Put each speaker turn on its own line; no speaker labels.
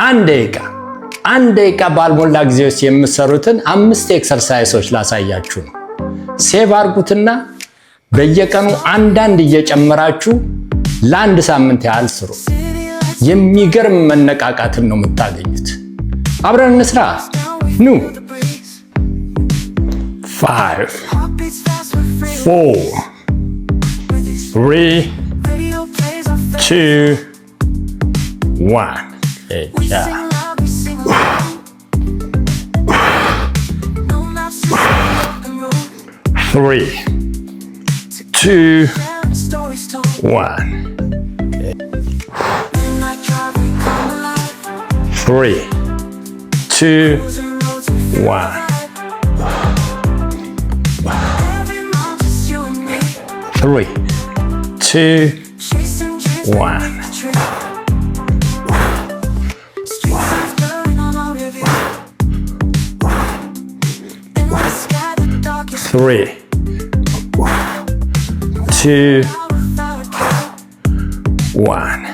አንድ ደቂቃ ባልሞላ ጊዜ ውስጥ የምትሰሩትን 5 ኤክሰርሳይሶች ላሳያችሁ ነው። ሴቭ አድርጉትና በየቀኑ አንዳንድ እየጨመራችሁ ለአንድ ሳምንት ያህል ስሩ። የሚገርም መነቃቃትን ነው የምታገኙት። አብረን እንስራ። ኑ 5 4 3 2 1 3 2 1 3 2 1 3 2 1 3 2 1